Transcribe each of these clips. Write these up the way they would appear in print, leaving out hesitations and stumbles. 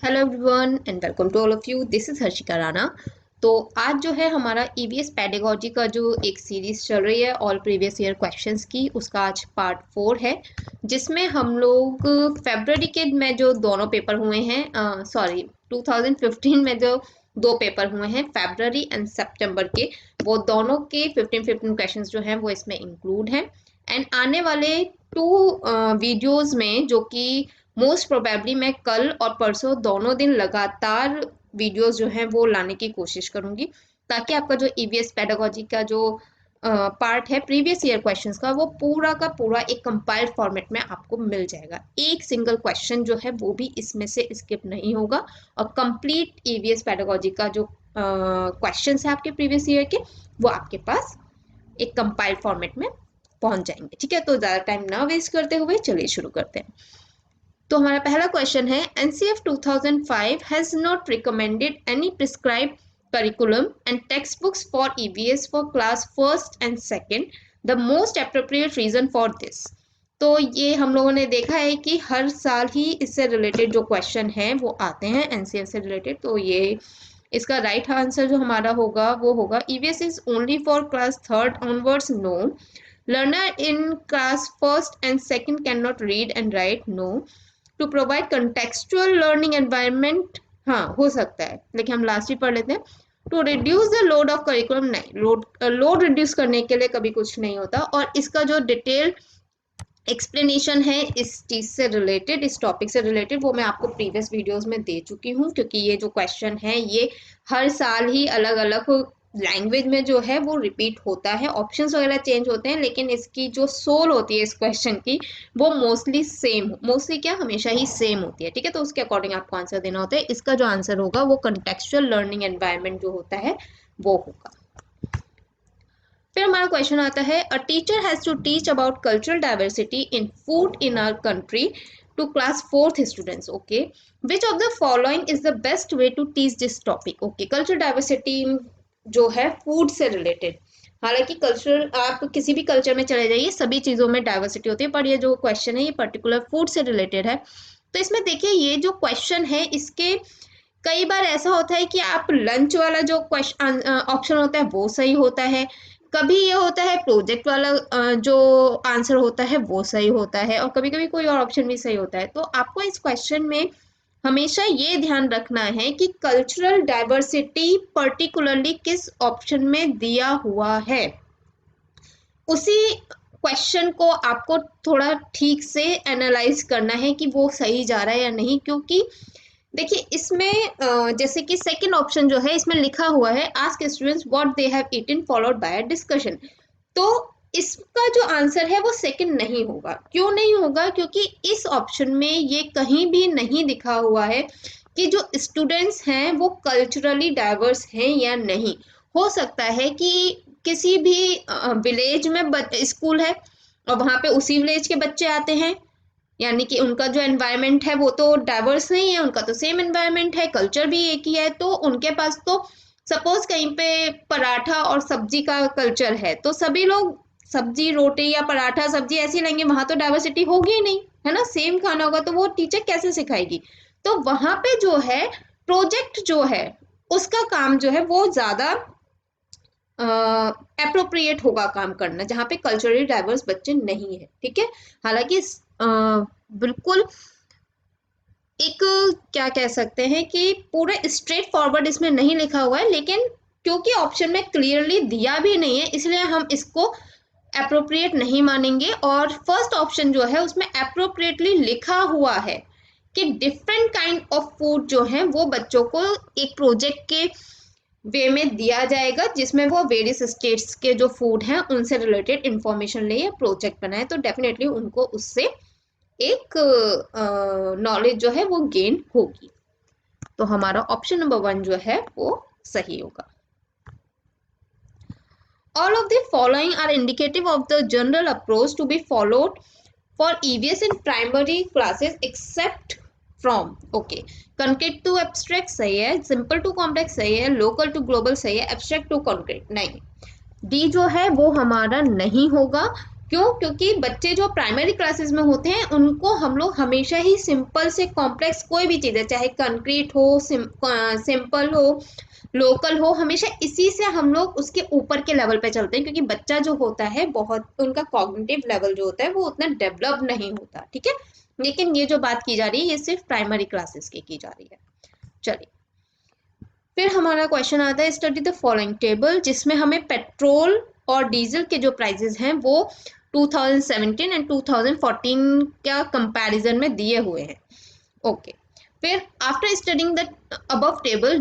Hello everyone and welcome to all of you. This is Harshika Rana. तो आज जो है हमारा ईवीएस पेडागोजी का जो एक सीरीज चल रही है ऑल प्रीवियस ईयर क्वेश्चंस की, उसका आज पार्ट 4 है, जिसमें हम लोग फेब्रुअरी के में जो दोनों पेपर हुए हैं, 2015 में जो दो पेपर हुए हैं फेब्रुअरी एंड सितंबर के, वो दोनों के 15 क्वेश्चंस जो हैं वो इसमें इंक्लूड हैं। एंड आने वाले 2 वीडियोस में, जो कि मोस्ट प्रोबेबली मैं कल और परसों दोनों दिन लगातार वीडियोस जो हैं वो लाने की कोशिश करूंगी, ताकि आपका जो ईवीएस पेडागोजी का जो पार्ट है प्रीवियस ईयर क्वेश्चंस का, वो पूरा का पूरा एक कंपाइल्ड फॉर्मेट में आपको मिल जाएगा। एक सिंगल क्वेश्चन जो है वो भी इसमें से स्किप नहीं होगा, और कंप्लीट ईवीएस पेडागोजी का जो क्वेश्चंस है आपके प्रीवियस ईयर के, वो आपके पास एक कंपाइल्ड फॉर्मेट में पहुंच जाएंगे। ठीक है, तो ज़्यादा टाइम ना वेस्ट करते हुए चलिए शुरू करते हैं। तो हमारा पहला क्वेश्चन है, NCF 2005 has not recommended any prescribe curriculum and textbooks for EVS for class first and second, the most appropriate reason for this. तो ये हम लोगों ने देखा है कि हर साल ही इससे रिलेटेड जो क्वेश्चन हैं वो आते हैं एनसीएफ से रिलेटेड। तो ये इसका राइट आंसर जो हमारा होगा वो होगा, EVS is only for class third onwards, no. Learner in class first and second can not read and write, no. To provide contextual learning environment, हाँ हो सकता है, लेकिन हम लास्ट ही पढ़ लेते हैं। To reduce the load of curriculum, नहीं, लोड रिड्यूस करने के लिए कभी कुछ नहीं होता। और इसका जो डिटेल एक्सप्लेनेशन है इस चीज से रिलेटेड, इस टॉपिक से रिलेटेड, वो मैं आपको प्रीवियस वीडियोस में दे चुकी हूँ, क्योंकि ये जो क्वेश्चन है ये हर साल ही अलग अलग लैंग्वेज में जो है वो रिपीट होता है, ऑप्शंस वगैरह चेंज होते हैं, लेकिन इसकी जो सोल होती है इस क्वेश्चन की वो मोस्टली क्या हमेशा ही सेम होती है। ठीक है, तो उसके अकॉर्डिंग आपको आंसर देना होता है। इसका जो आंसर होगा वो कंटेक्चुअल लर्निंग एनवायरनमेंट जो होता है वो होगा। फिर हमारा क्वेश्चन आता है, a teacher has to teach about cultural diversity in food in our country to class 4th students. Okay, which of the following is the best way to teach this topic. Okay, cultural diversity जो है food से related, हालांकि cultural आप किसी भी culture में चले जाइए सभी चीजों में डाइवर्सिटी होती है, पर ये जो क्वेश्चन है ये पर्टिकुलर फूड से रिलेटेड है। तो इसमें देखिए, ये जो क्वेश्चन है इसके कई बार ऐसा होता है कि आप लंच वाला जो क्वेश्चन ऑप्शन होता है वो सही होता है, कभी ये होता है प्रोजेक्ट वाला जो आंसर होता है वो सही होता है, और कभी कभी कोई और ऑप्शन भी सही होता है। तो आपको इस क्वेश्चन में हमेशा ये ध्यान रखना है कि कल्चरल डाइवर्सिटी पर्टिकुलरली किस ऑप्शन में दिया हुआ है, उसी क्वेश्चन को आपको थोड़ा ठीक से एनालाइज करना है कि वो सही जा रहा है या नहीं। क्योंकि देखिए इसमें जैसे कि सेकंड ऑप्शन जो है इसमें लिखा हुआ है, ask students what they have eaten followed by a discussion. तो इसका जो आंसर है वो सेकंड नहीं होगा। क्यों नहीं होगा? क्योंकि इस ऑप्शन में ये कहीं भी नहीं दिखा हुआ है कि जो स्टूडेंट्स हैं वो कल्चरली डाइवर्स हैं या नहीं। हो सकता है कि किसी भी विलेज में स्कूल है और वहां पे उसी विलेज के बच्चे आते हैं, यानी कि उनका जो एनवायरनमेंट है वो तो डाइवर्स नहीं है, उनका तो सेम एनवायरनमेंट है, कल्चर भी एक ही है। तो उनके पास तो सपोज कहीं पे पराठा और सब्जी का कल्चर है, तो सभी लोग सब्जी रोटी या पराठा सब्जी ऐसी लेंगे, वहां तो डाइवर्सिटी होगी ही नहीं, है ना, सेम खाना होगा, तो वो टीचर कैसे सिखाएगी। तो वहां पे जो है प्रोजेक्ट जो है उसका काम जो है वो ज्यादा एप्रोप्रिएट होगा काम करना, जहाँ पे कल्चरली डाइवर्स बच्चे नहीं है। ठीक है, हालांकि बिल्कुल एक क्या कह सकते हैं कि पूरे स्ट्रेट फॉरवर्ड इसमें नहीं लिखा हुआ है, लेकिन क्योंकि ऑप्शन में क्लियरली दिया भी नहीं है इसलिए हम इसको एप्रोप्रिएट नहीं मानेंगे। और फर्स्ट ऑप्शन जो है उसमें एप्रोप्रिएटली लिखा हुआ है कि डिफरेंट काइंड ऑफ फूड जो है वो बच्चों को एक प्रोजेक्ट के वे में दिया जाएगा, जिसमें वो वेरियस स्टेट्स के जो फूड हैं उनसे रिलेटेड इंफॉर्मेशन ले या प्रोजेक्ट बनाए, तो डेफिनेटली उनको उससे एक नॉलेज जो है वो गेन होगी। तो हमारा ऑप्शन नंबर 1 जो है वो सही होगा। All of the following are indicative of the general approach to be followed for EVS in primary classes except from, okay, concrete to abstract सही है, simple to complex सही है, local to global सही है, abstract to concrete नहीं। D जो है वो हमारा नहीं होगा, क्यों? क्योंकि बच्चे जो प्राइमरी क्लासेस में होते हैं उनको हम लोग हमेशा ही सिंपल से कॉम्प्लेक्स कोई भी चीज़ है, चाहे कंक्रीट हो, सिंपल हो, लोकल हो, हमेशा इसी से हम लोग उसके ऊपर के लेवल पे चलते हैं, क्योंकि बच्चा जो होता है बहुत उनका कॉग्निटिव लेवल जो होता है वो उतना डेवलप नहीं होता, ठीक है। लेकिन ये जो बात की जा रही है ये सिर्फ प्राइमरी क्लासेस की जा रही है। चलिए, फिर हमारा क्वेश्चन आता है स्टडी द फॉलोइंग टेबल, जिसमें हमें पेट्रोल और डीजल के जो प्राइसेस हैं वो 2017 एंड 2014 का कंपैरिजन में दिए हुए हैं। ओके, फिर after studying the above table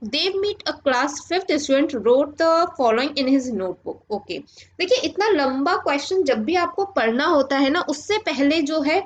they meet a class 5th student wrote the following in his notebook। Okay, देखिए इतना लंबा क्वेश्चन जब भी आपको पढ़ना होता है ना, उससे पहले जो है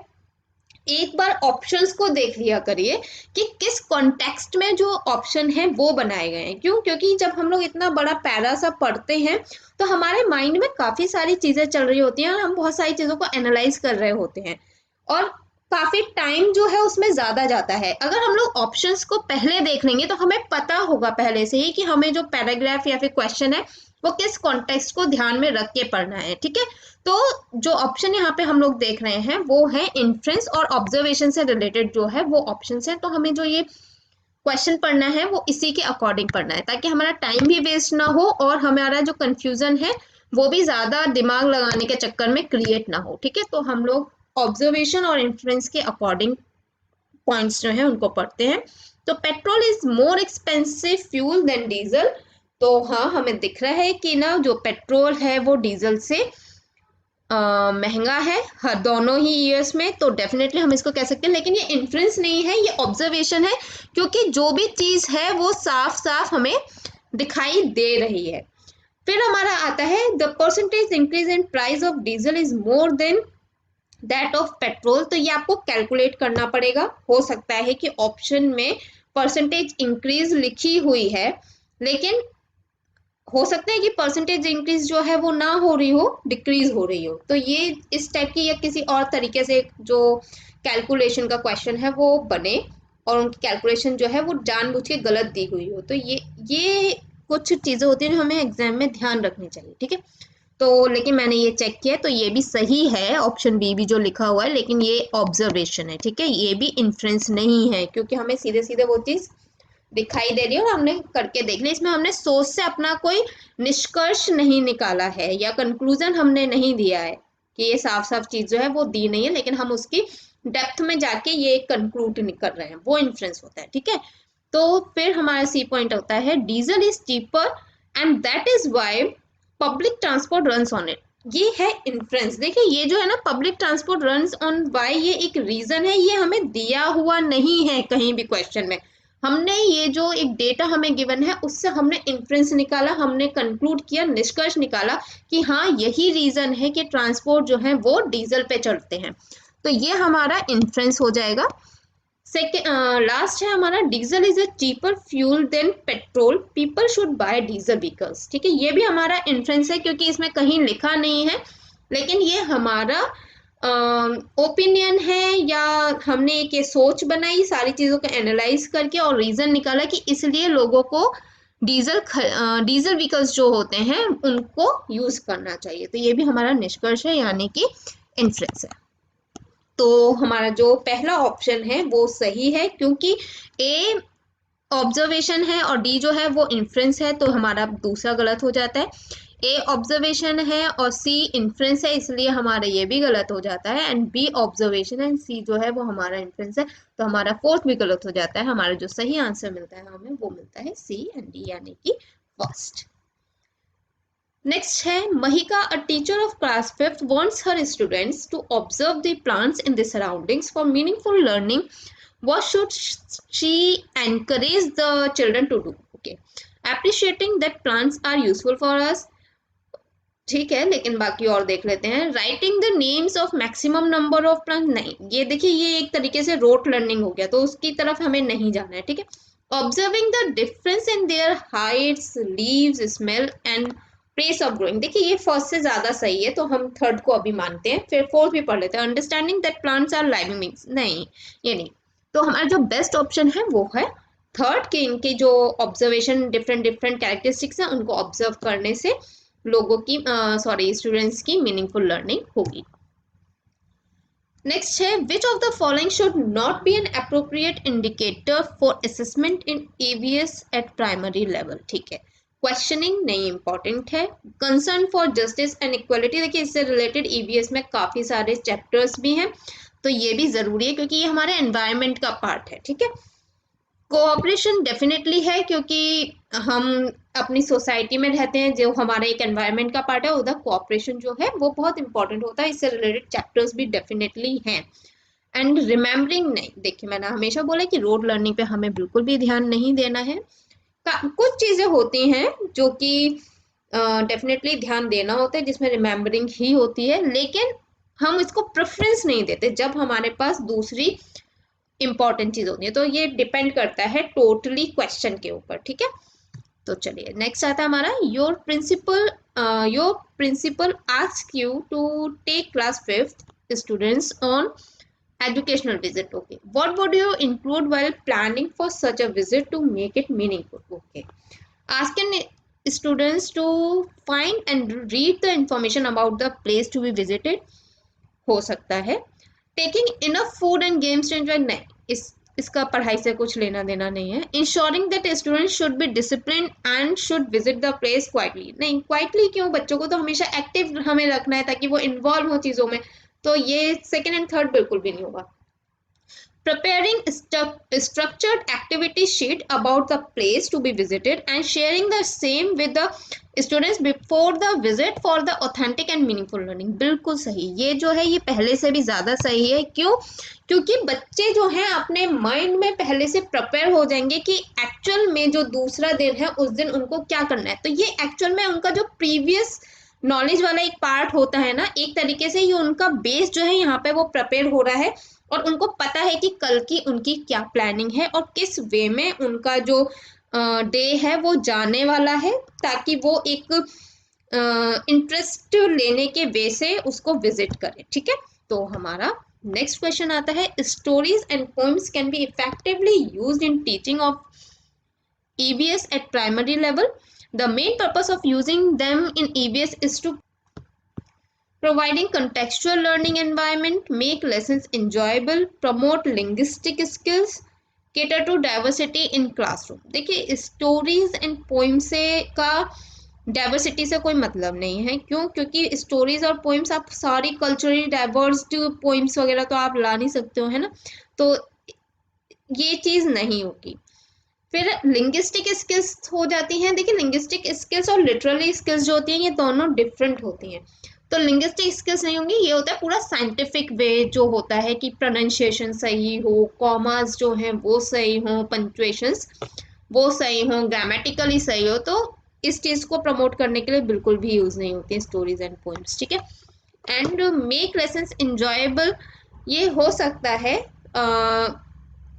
एक बार ऑप्शंस को देख लिया करिए कि किस कॉन्टेक्स्ट में जो ऑप्शन है वो बनाए गए हैं। क्यों? क्योंकि जब हम लोग इतना बड़ा पैरा सा पढ़ते हैं तो हमारे माइंड में काफी सारी चीजें चल रही होती हैं और हम बहुत सारी चीजों को एनालाइज कर रहे होते हैं और काफी टाइम जो है उसमें ज्यादा जाता है। अगर हम लोग ऑप्शंस को पहले देख लेंगे तो हमें पता होगा पहले से ही कि हमें जो पैराग्राफ या फिर क्वेश्चन है वो किस कॉन्टेक्स्ट को ध्यान में रख के पढ़ना है, ठीक है। तो जो ऑप्शन यहाँ पे हम लोग देख रहे हैं वो है इन्फ्रेंस और ऑब्जर्वेशन से रिलेटेड जो है वो ऑप्शन है। तो हमें जो ये क्वेश्चन पढ़ना है वो इसी के अकॉर्डिंग पढ़ना है, ताकि हमारा टाइम भी वेस्ट ना हो और हमारा जो कंफ्यूजन है वो भी ज्यादा दिमाग लगाने के चक्कर में क्रिएट ना हो, ठीक है। तो हम लोग ऑब्जर्वेशन और इन्फ्रेंस के अकॉर्डिंग पॉइंट्स जो है उनको पढ़ते हैं। तो petrol is more expensive fuel than diesel. तो हाँ, हमें दिख रहा है कि ना जो पेट्रोल है वो डीजल से महंगा है हर दोनों ही ईयर्स में, तो डेफिनेटली हम इसको कह सकते हैं। लेकिन ये इन्फ्रेंस नहीं है, ये ऑब्जर्वेशन है, क्योंकि जो भी चीज है वो साफ साफ हमें दिखाई दे रही है। फिर हमारा आता है the percentage increase in price of diesel is more than that of petrol. तो ये आपको कैलकुलेट करना पड़ेगा। हो सकता है कि ऑप्शन में परसेंटेज इंक्रीज लिखी हुई है, लेकिन हो सकता है कि परसेंटेज इंक्रीज जो है वो ना हो रही हो, डिक्रीज हो रही हो। तो ये इस टाइप की या किसी और तरीके से जो कैलकुलेशन का क्वेश्चन है वो बने और उनकी कैलकुलेशन जो है वो जानबूझ के गलत दी हुई हो। तो ये कुछ चीजें होती हैं जो हमें एग्जाम में ध्यान रखनी चाहिए, ठीक है। तो लेकिन मैंने ये चेक किया तो ये भी सही है, ऑप्शन बी भी जो लिखा हुआ है, लेकिन ये ऑब्जर्वेशन है, ठीक है। ये भी इन्फ्रेंस नहीं है, क्योंकि हमें सीधे सीधे वो चीज दिखाई दे रही है और हमने करके देख लिया। इसमें हमने सोच से अपना कोई निष्कर्ष नहीं निकाला है या कंक्लूजन हमने नहीं दिया है कि ये साफ साफ चीज जो है वो दी नहीं है, लेकिन हम उसकी डेप्थ में जाके ये कंक्लूड कर रहे हैं, वो इन्फ्रेंस होता है, ठीक है। तो फिर हमारा सी पॉइंट होता है diesel is cheaper and that is why public transport runs on it. ये है इन्फ्रेंस। देखिए ये जो है ना public transport runs on why, ये एक रीजन है, ये हमें दिया हुआ नहीं है कहीं भी क्वेश्चन में। हमने ये जो एक डेटा हमें गिवन है उससे हमने इन्फ्रेंस निकाला, हमने कंक्लूड किया, निष्कर्ष निकाला कि हाँ यही रीजन है कि ट्रांसपोर्ट जो है वो डीजल पे चलते हैं। तो ये हमारा इन्फ्रेंस हो जाएगा। सेकेंड लास्ट है हमारा diesel is a cheaper fuel then petrol, people should buy diesel vehicles, ठीक है। ये भी हमारा इन्फ्रेंस है, क्योंकि इसमें कहीं लिखा नहीं है, लेकिन ये हमारा ओपिनियन है या हमने एक ये सोच बनाई सारी चीजों को एनालाइज करके और रीजन निकाला कि इसलिए लोगों को डीजल व्हीकल्स जो होते हैं उनको यूज करना चाहिए। तो ये भी हमारा निष्कर्ष है, यानी कि इन्फ्रेंस है। तो हमारा जो पहला ऑप्शन है वो सही है, क्योंकि ए ऑब्जर्वेशन है और डी जो है वो इन्फ्रेंस है, तो हमारा दूसरा गलत हो जाता है। ए ऑब्जर्वेशन है और सी इन्फ्रेंस है, इसलिए हमारा ये भी गलत हो जाता है। एंड बी ऑब्जर्वेशन एंड सी जो है वो हमारा इन्फ्रेंस है, तो हमारा फोर्थ भी गलत हो जाता है। हमारा जो सही आंसर मिलता है हमें वो मिलता है सी एंड डी, यानी कि फर्स्ट। नेक्स्ट है Mahika, a teacher of class 5th wants her students to observe the plants in the surroundings for meaningful learning. What should she encourage the children to do? Okay, appreciating that plants are useful for us, ठीक है, लेकिन बाकी और देख लेते हैं। Writing the names of maximum number of plant, नहीं, ये देखिए ये एक तरीके से रोट लर्निंग हो गया, तो उसकी तरफ हमें नहीं जाना है, ठीक है। Observing the difference in their heights, leaves, smell and pace of growing, देखिए ये फर्स्ट से ज्यादा सही है, तो हम थर्ड को अभी मानते हैं, फिर फोर्थ भी पढ़ लेते हैं। Understanding that plants are living beings, नहीं ये नहीं। तो हमारा जो बेस्ट ऑप्शन है वो है थर्ड, के इनके जो ऑब्जर्वेशन डिफरेंट डिफरेंट कैरेक्टरिस्टिक्स हैं उनको ऑब्जर्व करने से लोगों की स्टूडेंट्स की मीनिंगफुल लर्निंग होगी। नेक्स्ट है विच of the following should not be an appropriate indicator for assessment in EVS eight primary level. ठीक है, क्वेश्चनिंग नहीं इंपॉर्टेंट है। Concern for justice and equality, देखिए इससे रिलेटेड ईवीएस में काफी सारे चैप्टर्स भी हैं, तो ये भी जरूरी है क्योंकि ये हमारे एनवायरनमेंट का पार्ट है। ठीक है, कोऑपरेशन डेफिनेटली है क्योंकि हम अपनी सोसाइटी में रहते हैं, जो हमारा एक एनवायरनमेंट का पार्ट है, उधर कोऑपरेशन जो है वो बहुत इंपॉर्टेंट होता है, इससे रिलेटेड चैप्टर्स भी डेफिनेटली हैं। एंड रिमेम्बरिंग नहीं, देखिए मैंने हमेशा बोला कि रोड लर्निंग पे हमें बिल्कुल भी ध्यान नहीं देना है। कुछ चीजें होती हैं जो कि डेफिनेटली ध्यान देना होता है, जिसमें रिमेम्बरिंग ही होती है, लेकिन हम इसको प्रेफरेंस नहीं देते जब हमारे पास दूसरी इंपॉर्टेंट चीज होती है। तो ये डिपेंड करता है टोटली क्वेश्चन के ऊपर। ठीक है, तो चलिए नेक्स्ट आता है हमारा your principal ask you to take class 5th students on educational visit. Okay, what would you include while planning for such a visit to make it meaningful? Okay, asking students to find and read the information about the place to be visited हो सकता है। Taking enough food and games to enjoy, नहीं, इसका पढ़ाई से कुछ लेना देना नहीं है। Ensuring that student should be discipline and should visit the place quietly, नहीं, क्वाइटली क्यों, बच्चों को तो हमेशा एक्टिव हमें रखना है ताकि वो इन्वॉल्व हो चीजों में, तो ये सेकेंड एंड थर्ड बिल्कुल भी नहीं होगा। Preparing structured activity sheet about the place to be visited and sharing the same with the students before the visit for the authentic and meaningful learning, बिल्कुल सही। ये जो है ये पहले से भी ज्यादा सही है। क्यों? क्योंकि बच्चे जो हैं अपने माइंड में पहले से प्रिपेयर हो जाएंगे कि एक्चुअल में जो दूसरा दिन है उस दिन उनको क्या करना है। तो ये एक्चुअल में उनका जो प्रीवियस नॉलेज वाला एक पार्ट होता है ना, एक तरीके से ये उनका बेस जो है यहाँ पे वो प्रिपेयर हो रहा है, और उनको पता है कि कल की उनकी क्या प्लानिंग है और किस वे में उनका जो डे है वो जाने वाला है, ताकि वो एक इंटरेस्ट लेने के वे से उसको विजिट करें। ठीक है, तो हमारा नेक्स्ट क्वेश्चन आता है stories and poems can be effectively used in teaching of EVS at primary level. The main purpose of using them in EVS is to providing contextual learning environment, make lessons enjoyable, promote linguistic skills, cater to diversity in classroom. देखिए stories and poem से का diversity से कोई मतलब नहीं है। क्यों? क्योंकि स्टोरीज और पोइम्स आप सारी कल्चरली डाइवर्स्ड पोइम्स वगैरह तो आप ला नहीं सकते हो, है ना, तो ये चीज नहीं होगी। फिर लिंग्विस्टिक स्किल्स हो जाती हैं। देखिए लिंग्विस्टिक स्किल्स और लिटरली स्किल्स जो होती हैं ये दोनों डिफरेंट होती हैं। तो लिंग्विस्टिक स्किल्स नहीं होंगी, ये होता है पूरा साइंटिफिक वे जो होता है कि प्रोनाउंसिएशन सही हो, कॉमास जो हैं वो सही हो, पंक्चुएशंस वो सही हो, ग्रामेटिकली सही हो, तो इस चीज को प्रमोट करने के लिए बिल्कुल भी यूज नहीं होती स्टोरीज एंड पोएम्स। ठीक है, एंड मेक लेसन्स इंजॉयबल, ये हो सकता है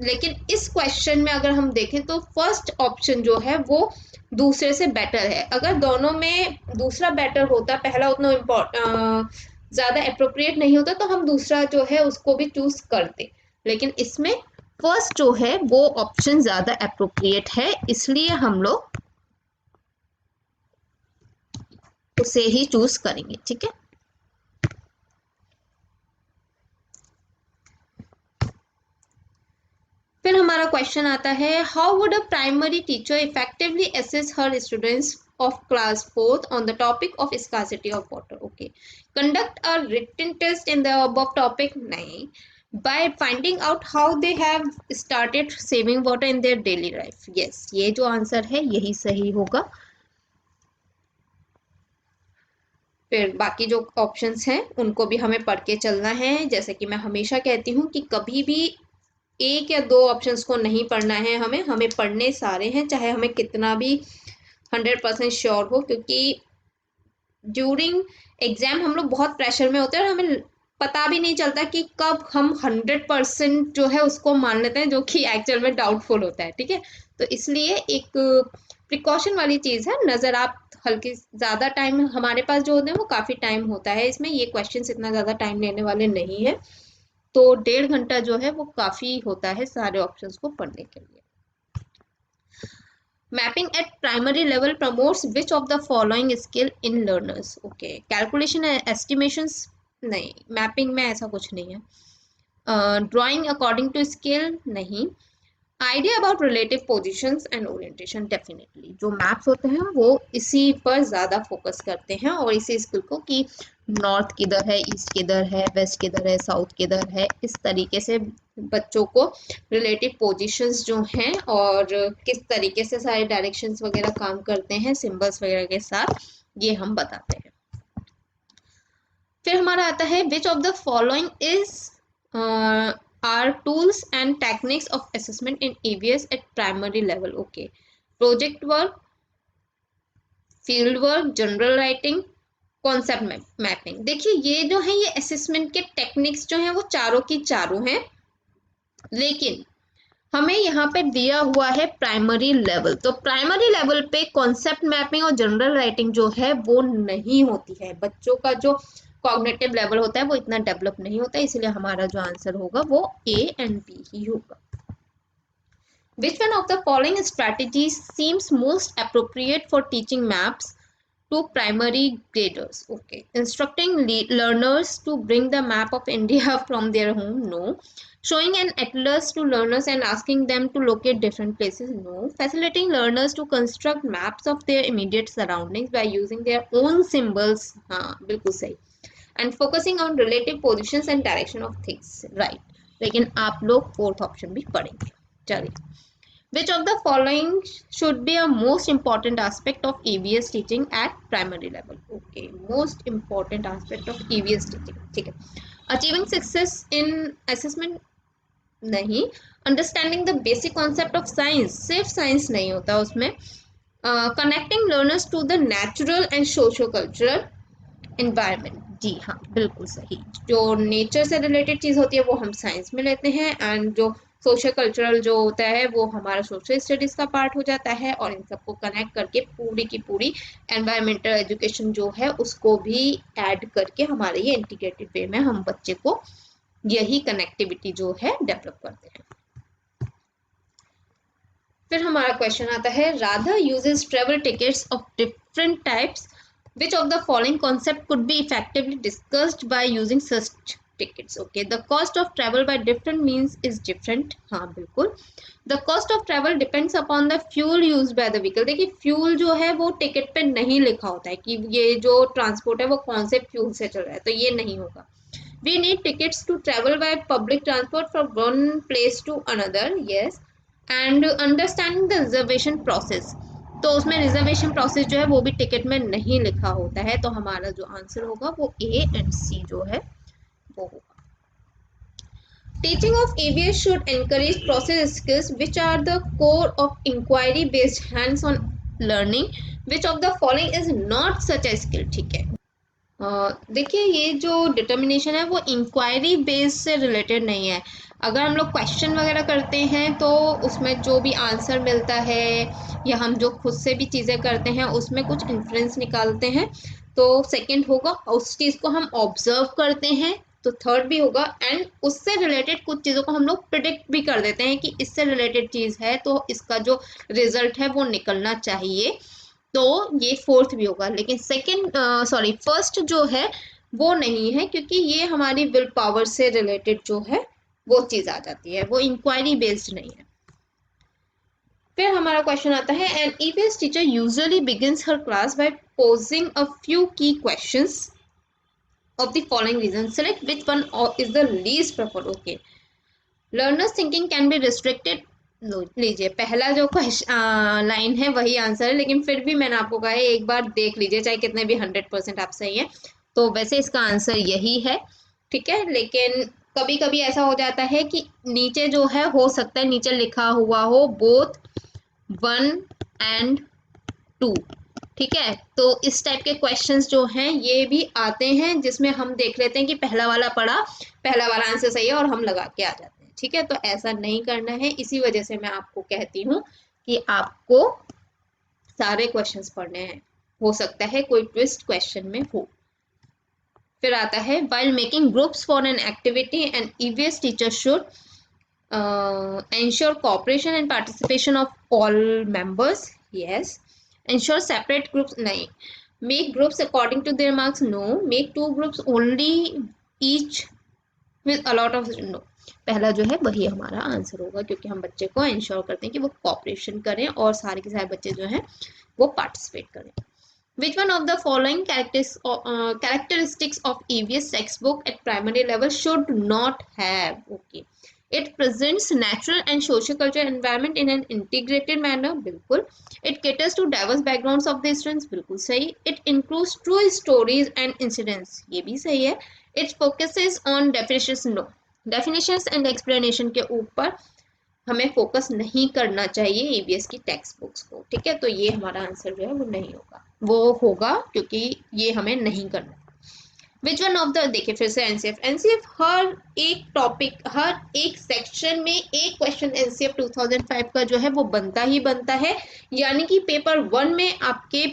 लेकिन इस क्वेश्चन में अगर हम देखें तो फर्स्ट ऑप्शन जो है वो दूसरे से बेटर है। अगर दोनों में दूसरा बेटर होता, पहला उतना ज़्यादा अप्रोप्रिएट नहीं होता, तो हम दूसरा जो है उसको भी चूज करते, लेकिन इसमें फर्स्ट जो है वो ऑप्शन ज़्यादा अप्रोप्रिएट है, इसलिए हम लोग उसे ही चूज करेंगे। ठीक है, फिर हमारा क्वेश्चन आता है how would a primary teacher effectively assess her students of class 4th on the topic of scarcity of water. Okay, conduct a written test in the above topic, नहीं, by finding out how they have started saving water in their daily life. Yes, ये जो answer है यही सही होगा। फिर बाकी जो ऑप्शंस हैं उनको भी हमें पढ़ के चलना है। जैसे कि मैं हमेशा कहती हूँ कि कभी भी एक या दो ऑप्शंस को नहीं पढ़ना है, हमें पढ़ने सारे हैं, चाहे हमें कितना भी 100% श्योर हो, क्योंकि ड्यूरिंग एग्जाम हम लोग बहुत प्रेशर में होते हैं और हमें पता भी नहीं चलता कि कब हम 100% जो है उसको मान लेते हैं, जो कि एक्चुअल में डाउटफुल होता है। ठीक है, तो इसलिए एक प्रिकॉशन वाली चीज़ है, नज़र आप हल्की ज़्यादा टाइम हमारे पास जो होते हैं वो काफ़ी टाइम होता है इसमें, ये क्वेश्चन इतना ज़्यादा टाइम लेने वाले नहीं है, तो 1.5 घंटा जो है वो काफ़ी होता है सारे ऑप्शंस को पढ़ने के लिए। Mapping eight primary level promotes which of the following skill in learners. Okay, calculation estimations नहीं, मैपिंग में ऐसा कुछ नहीं है। ड्राइंग अकॉर्डिंग टू स्किल नहीं। Idea about relative positions and orientation, definitely जो मैप्स होते हैं वो इसी पर ज़्यादा फोकस करते हैं और इसी स्किल को कि नॉर्थ किधर है, ईस्ट किधर है, वेस्ट किधर है, साउथ किधर है, इस तरीके से बच्चों को रिलेटिव पोजीशंस जो हैं और किस तरीके से सारे डायरेक्शंस वगैरह काम करते हैं सिंबल्स वगैरह के साथ, ये हम बताते हैं। फिर हमारा आता है विच of the following is are tools and techniques of assessment in EVS at primary level. Okay, project work, field work, general writing, concept mapping. देखिए ये जो है ये असेसमेंट के टेक्निक्स जो हैं वो चारों की चारों हैं, लेकिन हमें यहाँ पे दिया हुआ है प्राइमरी लेवल, तो प्राइमरी लेवल पे कॉन्सेप्ट मैपिंग और जनरल राइटिंग जो है वो नहीं होती है। बच्चों का जो कॉग्निटिव लेवल होता है वो इतना डेवलप नहीं होता है, इसलिए हमारा जो आंसर होगा वो ए एंड बी ही होगा। Which one of the following strategies seems most appropriate for teaching maps to primary graders? Okay, instructing learners to bring the map of India from their home? No. Showing an atlas to learners and asking them to locate different places? No. Facilitating learners to construct maps of their immediate surroundings by using their own symbols? हाँ बिल्कुल सही। And focusing on relative positions and direction of things? Right. लेकिन आप लोग fourth option भी पढ़ेंगे। चलिए, which of the following should be a most important aspect of EVS teaching at primary level? Okay, most important aspect of EVS teaching, ठीक है। Achieving success in assessment नहीं। Understanding the basic concept of science, सिर्फ science नहीं होता उसमें। Connecting learners to the natural and socio-cultural environment, जी हाँ बिल्कुल सही। जो नेचर से रिलेटेड चीज़ होती है वो हम साइंस में लेते हैं, एंड जो सोशल कल्चरल जो होता है वो हमारा सोशल स्टडीज का पार्ट हो जाता है, और इन सबको कनेक्ट करके पूरी की पूरी एनवायरमेंटल एजुकेशन जो है उसको भी ऐड करके हमारे ये इंटीग्रेटेड वे में हम बच्चे को यही कनेक्टिविटी जो है डेवलप करते हैं। फिर हमारा क्वेश्चन आता है Radha uses travel tickets of different types, which of the following concept could be effectively discussed by using such tickets? Okay, the cost of travel by different means is different, हाँ बिल्कुल। The cost of travel depends upon the fuel used by the vehicle। देखिए fuel जो है वो ticket पे नहीं लिखा होता है कि ये जो ट्रांसपोर्ट है वो कौन से फ्यूल से चल रहा है, तो ये नहीं होगा। We need tickets to travel by public transport from one place to another, yes, and understanding the reservation process, तो उसमें रिजर्वेशन प्रोसेस जो है वो भी टिकट में नहीं लिखा होता है, तो हमारा जो आंसर होगा वो ए एंड सी जो है वो होगा। Teaching of EVS should encourage process skills which are the core of inquiry based hands on learning, which of the following is not such a skill? ठीक है, देखिए ये जो डिटर्मिनेशन है वो इंक्वायरी बेस से रिलेटेड नहीं है। अगर हम लोग क्वेश्चन वगैरह करते हैं तो उसमें जो भी आंसर मिलता है या हम जो खुद से भी चीज़ें करते हैं उसमें कुछ इन्फ्लुएंस निकालते हैं, तो सेकंड होगा। उस चीज़ को हम ऑब्जर्व करते हैं तो थर्ड भी होगा, एंड उससे रिलेटेड कुछ चीज़ों को हम लोग प्रिडिक्ट भी कर देते हैं कि इससे रिलेटेड चीज़ है तो इसका जो रिजल्ट है वो निकलना चाहिए, तो ये फोर्थ भी होगा। लेकिन फर्स्ट जो है वो नहीं है, क्योंकि ये हमारी विल पावर से रिलेटेड जो है वो चीज आ जाती है, वो इंक्वायरी बेस्ड नहीं है। फिर हमारा क्वेश्चन आता है an EVS teacher usually begins her class by posing a few key questions of the following reasons, select which one is the least preferred. Okay, learners thinking can be restricted। लीजिए पहला जो line है वही answer है, लेकिन फिर भी मैंने आपको कहा है एक बार देख लीजिए, चाहे कितने भी 100% आप सही है, तो वैसे इसका आंसर यही है, ठीक है। लेकिन कभी कभी ऐसा हो जाता है कि नीचे जो है हो सकता है नीचे लिखा हुआ हो बोथ 1 and 2, ठीक है, तो इस टाइप के क्वेश्चंस जो हैं ये भी आते हैं जिसमें हम देख लेते हैं कि पहला वाला पढ़ा, पहला वाला आंसर सही है और हम लगा के आ जाते हैं, ठीक है। तो ऐसा नहीं करना है, इसी वजह से मैं आपको कहती हूँ कि आपको सारे क्वेश्चंस पढ़ने हैं, हो सकता है कोई ट्विस्ट क्वेश्चन में हो। फिर आता है while making groups for an activity an EVS teacher should ensure cooperation and participation of all members, yes. Ensure separate groups, nahi. Make groups according to their marks, no. Make two groups only, each with a lot of, no. पहला जो है वही हमारा answer होगा, क्योंकि हम बच्चे को इंश्योर करते हैं कि वो कॉपरेशन करें और सारे के सारे बच्चे जो हैं वो पार्टिसिपेट करें. Which one of the following characteristics of EVS textbook at primary level should not have? Okay. It presents natural and socio-cultural environment in an integrated manner. बिल्कुल. It caters to diverse backgrounds of the students. बिल्कुल सही. It includes true stories and incidents. ये भी सही है. It focuses on definitions. No. Definitions and explanation के ऊपर हमें फोकस नहीं करना चाहिए ईवीएस की टेक्स्ट बुक्स को. ठीक है, तो ये हमारा आंसर जो है वो नहीं होगा, वो होगा क्योंकि ये हमें नहीं करना. विच वन ऑफ द, देखिए फिर से एनसीएफ हर एक टॉपिक, हर एक सेक्शन में एक क्वेश्चन एनसीएफ 2005 का जो है वो बनता ही बनता है. यानी कि पेपर 1 में आपके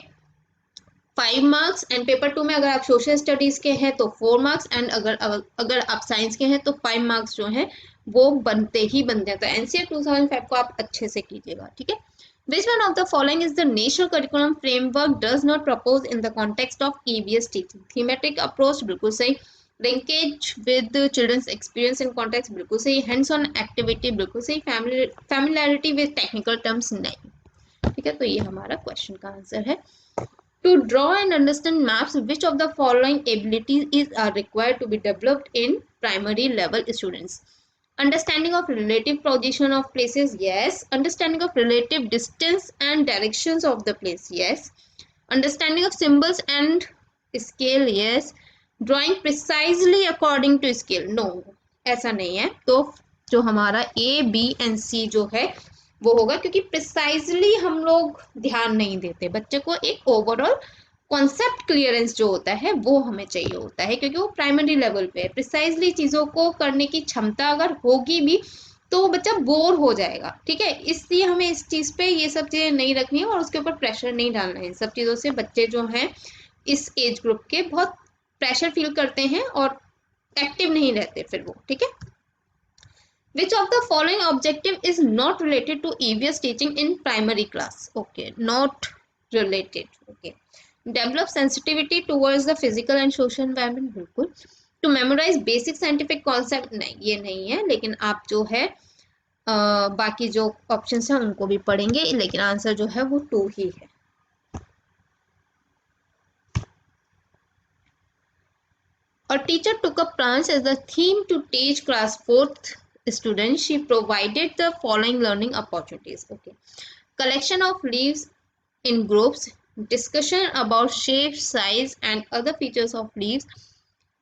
5 मार्क्स एंड पेपर 2 में अगर आप सोशल स्टडीज के हैं तो 4 मार्क्स एंड अगर आप साइंस के हैं तो 5 मार्क्स जो हैं वो बनते ही बनते हैं. तो एनसीएफ 2005 को आप अच्छे से कीजिएगा. ठीक है. Which one of the following is the national curriculum framework does not propose in the context of EVS teaching? Thematic approach बिल्कुल सही. Linkage with children's experience and context बिल्कुल सही. Hands-on activity बिल्कुल सही. Familiarity with technical terms नहीं. ठीक है, तो ये हमारा क्वेश्चन का आंसर है. To draw and understand maps, which of the following abilities are required to be developed in primary level students? Understanding of relative position of places, yes. Understanding of relative distance and directions of the place, yes. Understanding of symbols and scale, yes. Drawing precisely according to scale, no. ऐसा नहीं है. तो जो हमारा A, B and C जो है वो होगा, क्योंकि प्रिसाइजली हम लोग ध्यान नहीं देते. बच्चे को एक ओवरऑल कॉन्सेप्ट क्लियरेंस जो होता है वो हमें चाहिए होता है, क्योंकि वो प्राइमरी लेवल पे है. प्रिसाइजली चीज़ों को करने की क्षमता अगर होगी भी तो बच्चा बोर हो जाएगा. ठीक है, इसलिए हमें इस चीज़ पे ये सब चीज़ें नहीं रखनी है और उसके ऊपर प्रेशर नहीं डालना है. इन सब चीज़ों से बच्चे जो हैं इस एज ग्रुप के बहुत प्रेशर फील करते हैं और एक्टिव नहीं रहते फिर वो. ठीक है. Which of the following objective is not related to EVS teaching in primary class? Okay, not related. Okay. Develop sensitivity towards the physical and social environment. बिल्कुल. To memorize basic scientific concept, नहीं, ये नहीं है. लेकिन आप जो है बाकी जो ऑप्शंस हैं उनको भी पढ़ेंगे, लेकिन आंसर जो है वो 2 ही है. A teacher took up plants as the theme to teach class 4th students. She provided the following learning opportunities. Okay. Collection of leaves in groups, discussion about shape, size and other features of leaves,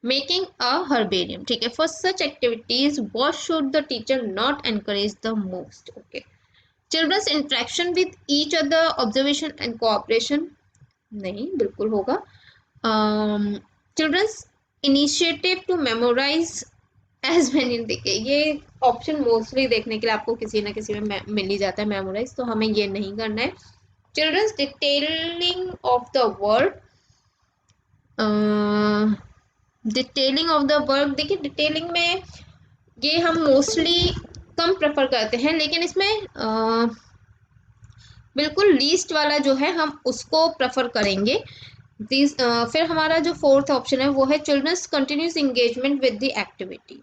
making a herbarium. ठीक है. For such activities, what should the teacher not encourage the most? Okay. Children's interaction with each other, observation and cooperation. नहीं, बिल्कुल होगा. Children's initiative to memorize as many. देखिए ये option mostly देखने के लिए आपको किसी ना किसी में मिल ही जाता है मेमोराइज, तो हमें ये नहीं करना है. Children's detailing of the work, detailing of the work. देखिए डिटेलिंग में ये हम मोस्टली कम प्रेफर करते हैं, लेकिन इसमें बिल्कुल लीस्ट वाला जो है हम उसको प्रेफर करेंगे. फिर हमारा जो 4th ऑप्शन है वो है children's continuous engagement with the activity.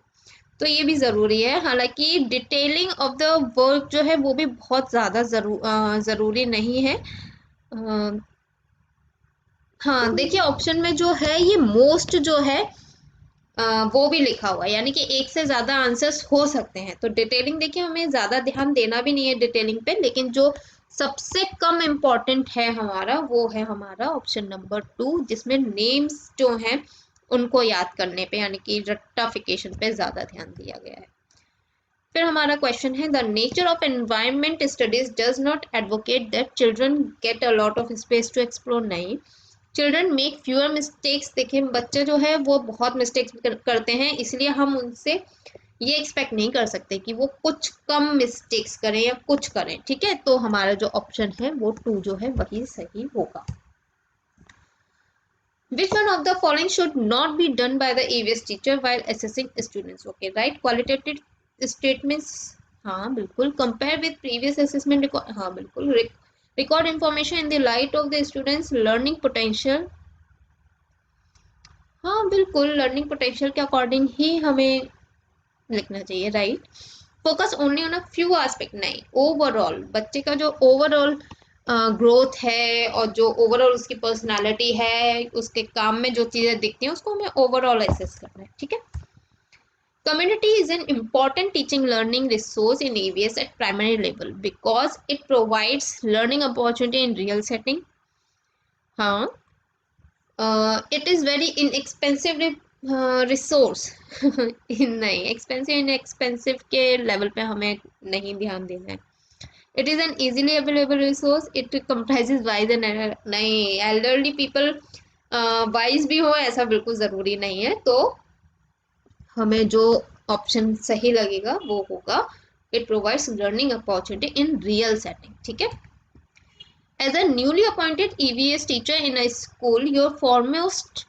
तो ये भी ज़रूरी है. हालांकि डिटेलिंग ऑफ द वर्क जो है वो भी बहुत ज़्यादा ज़रूरी नहीं है. हाँ, देखिए ऑप्शन में जो है ये मोस्ट जो है वो भी लिखा हुआ है, यानी कि एक से ज़्यादा आंसर्स हो सकते हैं. तो डिटेलिंग देखिए हमें ज़्यादा ध्यान देना भी नहीं है डिटेलिंग पे, लेकिन जो सबसे कम इम्पॉर्टेंट है हमारा वो है हमारा ऑप्शन नंबर 2, जिसमें नेम्स जो हैं उनको याद करने पे यानी कि रट्टाफिकेशन पे ज़्यादा ध्यान दिया गया है. फिर हमारा क्वेश्चन है the nature of environment studies does not advocate that children get a lot of space to explore. नहीं. Children make fewer mistakes. देखिए बच्चे जो है वो बहुत मिस्टेक्स करते हैं, इसलिए हम उनसे ये एक्सपेक्ट नहीं कर सकते कि वो कुछ कम मिस्टेक्स करें या कुछ करें. ठीक है, तो हमारा जो ऑप्शन है वो 2 जो है वही सही होगा. Which one of the following should not be done by the EVS teacher while assessing students? Okay, right. Qualitative statements हाँ बिल्कुल, compare with previous assessment record, हाँ बिल्कुल, record information in the light of the students learning potential, हाँ बिल्कुल, learning potential के according ही हमें लिखना चाहिए, right. Focus only on a few aspect, नहीं, ओवरऑल बच्चे का जो ओवरऑल ग्रोथ है और जो ओवरऑल उसकी पर्सनालिटी है, उसके काम में जो चीजें दिखती हैं उसको हमें ओवरऑल एसेस करना है, ठीक है। Community is an important teaching learning resource in EVS at primary level because it provides learning opportunity in real setting. हाँ, it is very inexpensive resource. नहीं, expensive inexpensive के level पे हमें नहीं ध्यान देना है. It is an easily available resource. It comprises wise and नहीं, elderly people wise भी हो ऐसा बिल्कुल जरूरी नहीं है, तो हमें जो ऑप्शन सही लगेगा वो होगा it provides learning opportunity in real setting, ठीक है। As a newly appointed EVS teacher in a school, your foremost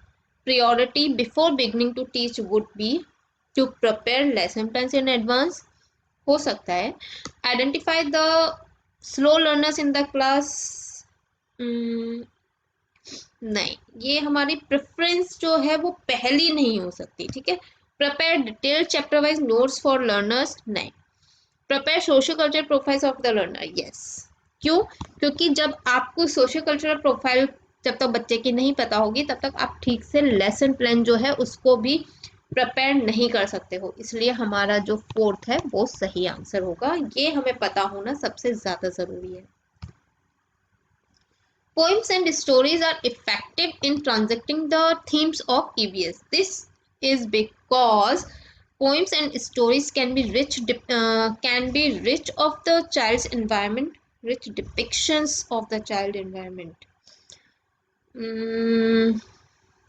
priority before beginning to teach would be to prepare lesson plans in advance, हो सकता है identify the slow learners in the class, नहीं, ये हमारी preference जो है वो पहली नहीं हो सकती, ठीक है। Prepare detail chapter wise notes for learners, नहीं। Prepare social culture profiles of the learner, yes. क्यों? क्योंकि जब आपको सोशल कल्चरल प्रोफाइल जब तक बच्चे की नहीं पता होगी तब तक आप ठीक से लेसन प्लान जो है उसको भी प्रिपेयर नहीं कर सकते हो, इसलिए हमारा जो फोर्थ है वो सही आंसर होगा, ये हमें पता होना सबसे ज्यादा जरूरी है। Poems and stories are effective in transacting the themes of EVS. This is because poems and stories can be rich of the child's environment, rich depictions of the child environment.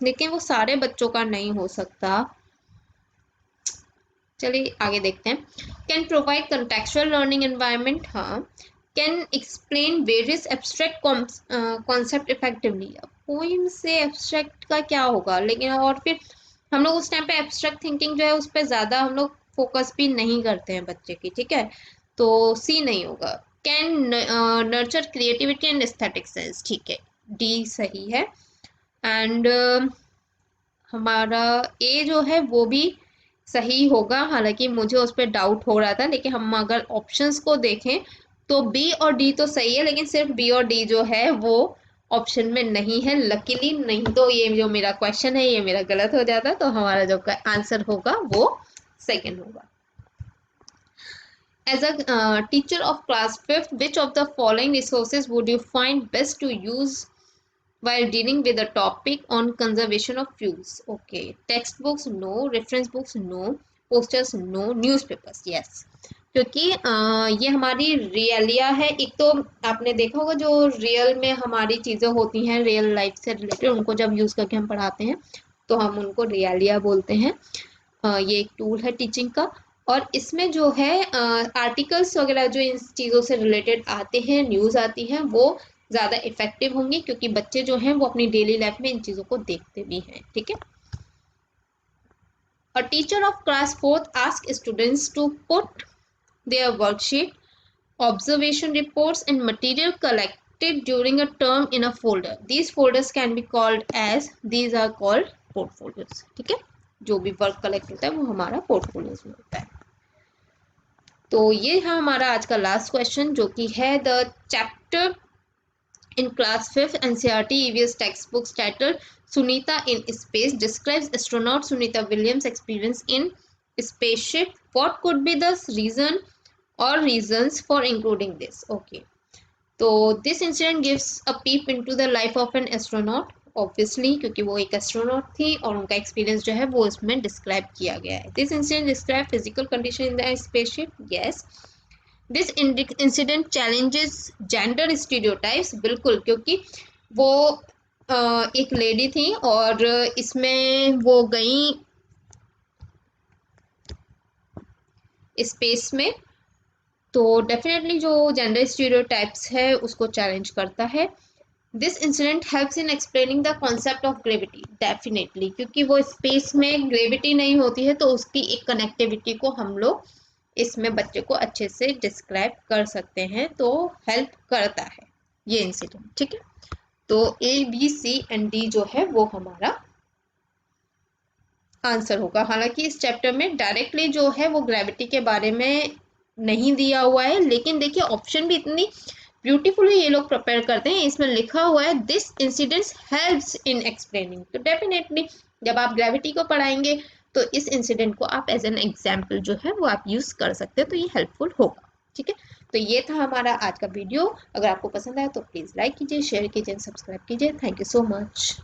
लेकिन वो सारे बच्चों का नहीं हो सकता। चलिए आगे देखते हैं। Can provide contextual learning environment, हाँ। Can explain various abstract concept effectively, poem से एब्स्ट्रैक्ट का क्या होगा, लेकिन और फिर हम लोग उस टाइम पे एब्स्ट्रैक्ट थिंकिंग जो है उस पर ज़्यादा हम लोग फोकस भी नहीं करते हैं बच्चे की, ठीक है, तो सी नहीं होगा। Can nurture creativity and aesthetic sense, ठीक है, डी सही है। एंड हमारा ए जो है वो भी सही होगा, हालांकि मुझे उस पर डाउट हो रहा था, लेकिन हम अगर ऑप्शंस को देखें तो बी और डी तो सही है, लेकिन सिर्फ बी और डी जो है वो ऑप्शन में नहीं है लकीली, नहीं तो ये जो मेरा क्वेश्चन है ये मेरा गलत हो जाता, तो हमारा जो आंसर होगा वो सेकंड होगा। As a teacher of class 5th, which of the following resources would you find best to use while dealing with a topic on conservation of fuels? Okay, textbooks no, reference books no, posters no, newspapers yes, क्योंकि ये हमारी रियलिया है। एक तो आपने देखा होगा जो रियल में हमारी चीज़ें होती हैं रियल लाइफ से रिलेटेड, उनको जब यूज़ करके हम पढ़ाते हैं तो हम उनको रियलिया बोलते हैं। ये एक टूल है टीचिंग का, और इसमें जो है आर्टिकल्स वगैरह जो इन चीज़ों से रिलेटेड आते हैं, न्यूज़ आती हैं, वो ज़्यादा इफेक्टिव होंगी क्योंकि बच्चे जो हैं वो अपनी डेली लाइफ में इन चीज़ों को देखते भी हैं, ठीक है। A teacher of class 4th asks students to put their worksheet, observation reports and material collected during a term in a folder. These folders can be called as, these are called portfolios, ठीक है। जो भी work collect होता है वो हमारा portfolios में होता है। तो ये है हमारा आज का लास्ट क्वेश्चन, जो कि है the chapter in class 5th NCERT EVS textbooks titled Sunita in Space describes astronaut Sunita Williams' experience in spaceship. What could be the reason or reasons for including this? Okay, तो this incident gives a peep into the life of an astronaut, obviously क्योंकि वो एक astronaut थी और उनका experience जो है वो इसमें डिस्क्राइब किया गया है। This incident describe physical condition in the spaceship, yes. This incident challenges gender stereotypes, बिल्कुल, क्योंकि वो एक लेडी थी और इसमें वो गई स्पेस में, तो डेफिनेटली जो जेंडर स्टीरियोटाइप्स है उसको चैलेंज करता है। This incident helps in explaining the concept of gravity, definitely क्योंकि वो स्पेस में ग्रेविटी नहीं होती है तो उसकी एक कनेक्टिविटी को हम लोग इसमें बच्चे को अच्छे से डिस्क्राइब कर सकते हैं, तो हेल्प करता है ये इंसिडेंट। ठीक है, तो A B C and D जो है वो हमारा आंसर होगा। हालांकि इस चैप्टर में डायरेक्टली जो है वो ग्रेविटी के बारे में नहीं दिया हुआ है, लेकिन देखिए ऑप्शन भी इतनी ब्यूटीफुली ये लोग प्रिपेयर करते हैं। इसमें लिखा हुआ है this incidents helps in explaining, तो डेफिनेटली जब आप ग्रेविटी को पढ़ाएंगे तो इस इंसिडेंट को आप एज एन एग्जाम्पल जो है वो आप यूज कर सकते हैं, तो ये हेल्पफुल होगा। ठीक है, तो ये था हमारा आज का वीडियो। अगर आपको पसंद आया तो प्लीज लाइक कीजिए, शेयर कीजिए, सब्सक्राइब कीजिए। Thank you so much.